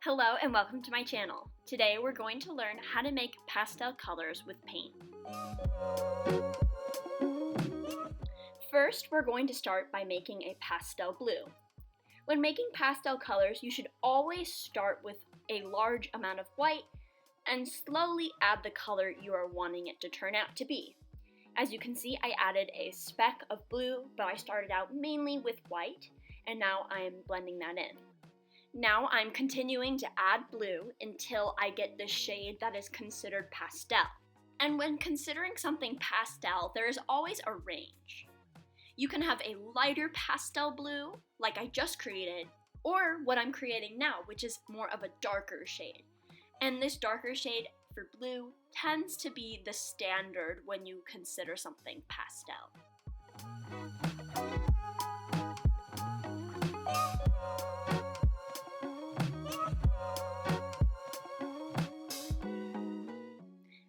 Hello and welcome to my channel. Today we're going to learn how to make pastel colors with paint. First, we're going to start by making a pastel blue. When making pastel colors, you should always start with a large amount of white and slowly add the color you are wanting it to turn out to be. As you can see, I added a speck of blue, but I started out mainly with white, and now I'm blending that in. Now I'm continuing to add blue until I get the shade that is considered pastel. And when considering something pastel, there is always a range. You can have a lighter pastel blue, like I just created, or what I'm creating now, which is more of a darker shade. And this darker shade for blue tends to be the standard when you consider something pastel.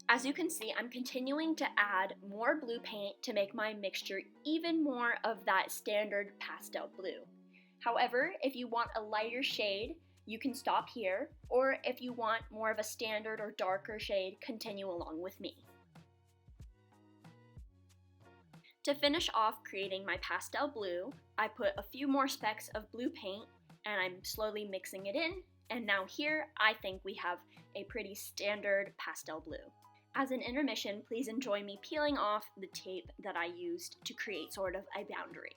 As you can see, I'm continuing to add more blue paint to make my mixture even more of that standard pastel blue. However, if you want a lighter shade, you can stop here, or if you want more of a standard or darker shade, continue along with me. To finish off creating my pastel blue, I put a few more specks of blue paint and I'm slowly mixing it in, and now here I think we have a pretty standard pastel blue. As an intermission, please enjoy me peeling off the tape that I used to create sort of a boundary.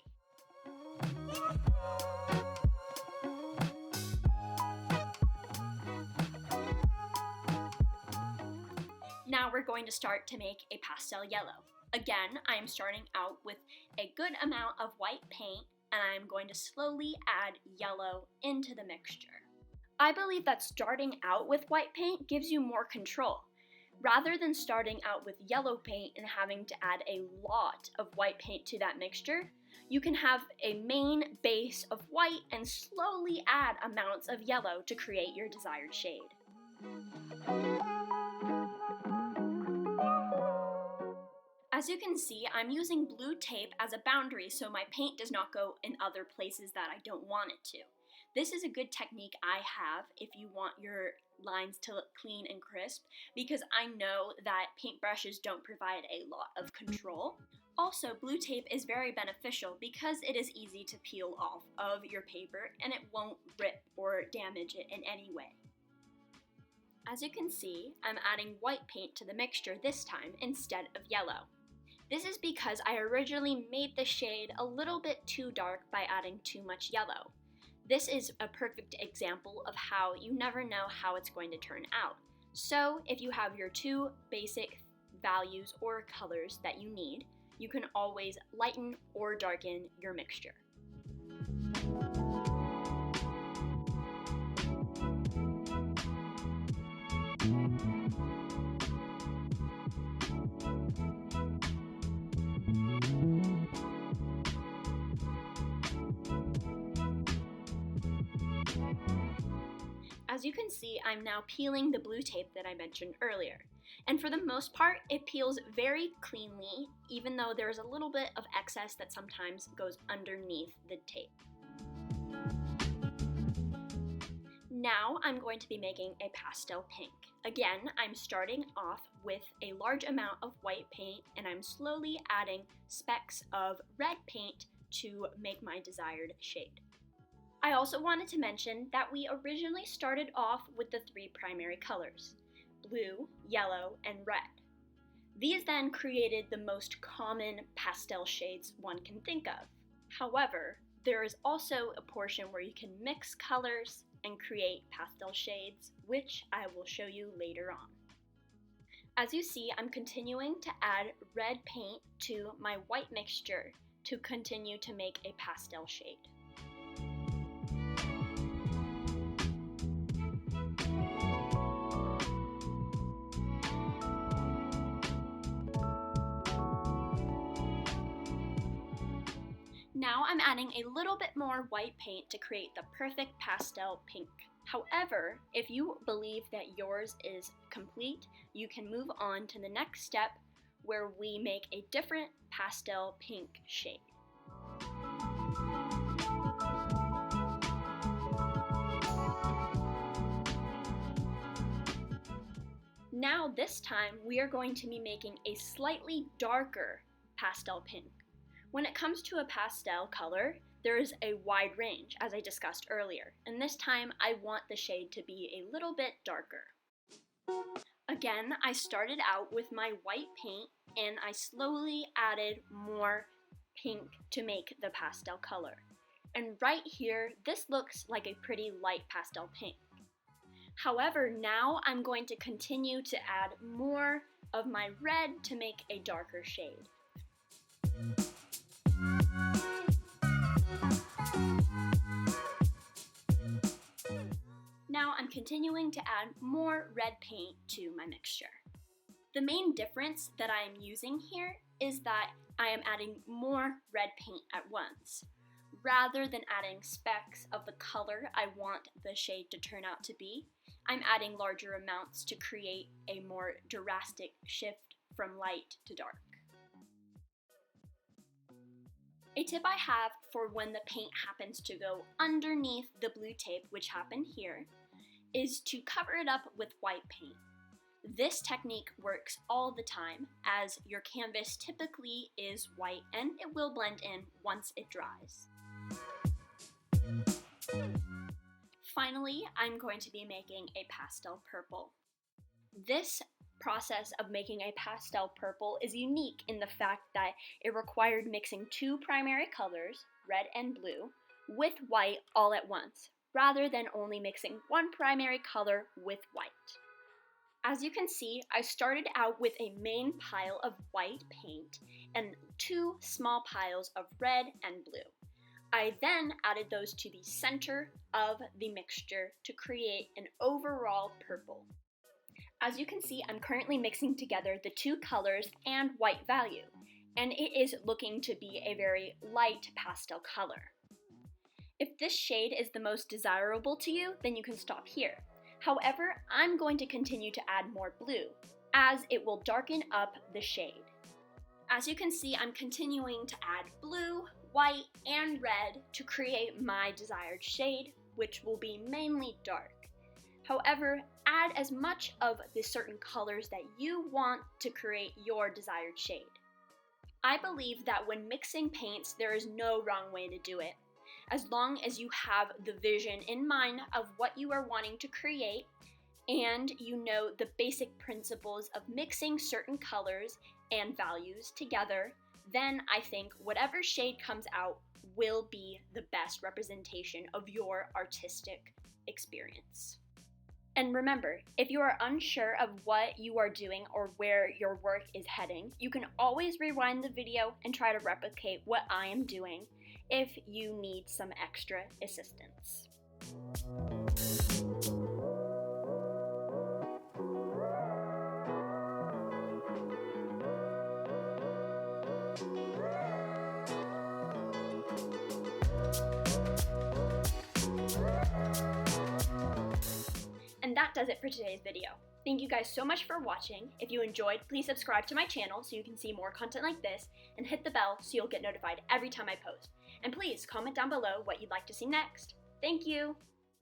Now we're going to start to make a pastel yellow. Again, I am starting out with a good amount of white paint and I'm going to slowly add yellow into the mixture. I believe that starting out with white paint gives you more control. Rather than starting out with yellow paint and having to add a lot of white paint to that mixture, you can have a main base of white and slowly add amounts of yellow to create your desired shade. As you can see, I'm using blue tape as a boundary so my paint does not go in other places that I don't want it to. This is a good technique I have if you want your lines to look clean and crisp, because I know that paintbrushes don't provide a lot of control. Also, blue tape is very beneficial because it is easy to peel off of your paper and it won't rip or damage it in any way. As you can see, I'm adding white paint to the mixture this time instead of yellow. This is because I originally made the shade a little bit too dark by adding too much yellow. This is a perfect example of how you never know how it's going to turn out. So if you have your two basic values or colors that you need, you can always lighten or darken your mixture. As you can see, I'm now peeling the blue tape that I mentioned earlier. And for the most part, it peels very cleanly, even though there's a little bit of excess that sometimes goes underneath the tape. Now I'm going to be making a pastel pink. Again, I'm starting off with a large amount of white paint and I'm slowly adding specks of red paint to make my desired shade. I also wanted to mention that we originally started off with the three primary colors, blue, yellow, and red. These then created the most common pastel shades one can think of. However, there is also a portion where you can mix colors and create pastel shades, which I will show you later on. As you see, I'm continuing to add red paint to my white mixture to continue to make a pastel shade. Now I'm adding a little bit more white paint to create the perfect pastel pink. However, if you believe that yours is complete, you can move on to the next step where we make a different pastel pink shade. Now this time we are going to be making a slightly darker pastel pink. When it comes to a pastel color, there is a wide range, as I discussed earlier, and this time I want the shade to be a little bit darker. Again, I started out with my white paint and I slowly added more pink to make the pastel color. And right here, this looks like a pretty light pastel pink. However, now I'm going to continue to add more of my red to make a darker shade. Now I'm continuing to add more red paint to my mixture. The main difference that I am using here is that I am adding more red paint at once. Rather than adding specks of the color I want the shade to turn out to be, I'm adding larger amounts to create a more drastic shift from light to dark. A tip I have for when the paint happens to go underneath the blue tape, which happened here, is to cover it up with white paint. This technique works all the time, as your canvas typically is white and it will blend in once it dries. Finally, I'm going to be making a pastel purple. This process of making a pastel purple is unique in the fact that it required mixing two primary colors, red and blue, with white all at once, rather than only mixing one primary color with white. As you can see, I started out with a main pile of white paint and two small piles of red and blue. I then added those to the center of the mixture to create an overall purple. As you can see, I'm currently mixing together the two colors and white value, and it is looking to be a very light pastel color. If this shade is the most desirable to you, then you can stop here. However, I'm going to continue to add more blue, as it will darken up the shade. As you can see, I'm continuing to add blue, white, and red to create my desired shade, which will be mainly dark. However, add as much of the certain colors that you want to create your desired shade. I believe that when mixing paints, there is no wrong way to do it. As long as you have the vision in mind of what you are wanting to create, and you know the basic principles of mixing certain colors and values together, then I think whatever shade comes out will be the best representation of your artistic experience. And remember, if you are unsure of what you are doing or where your work is heading, you can always rewind the video and try to replicate what I am doing if you need some extra assistance. And that does it for today's video. Thank you guys so much for watching. If you enjoyed, please subscribe to my channel so you can see more content like this, and hit the bell so you'll get notified every time I post. And please comment down below what you'd like to see next. Thank you!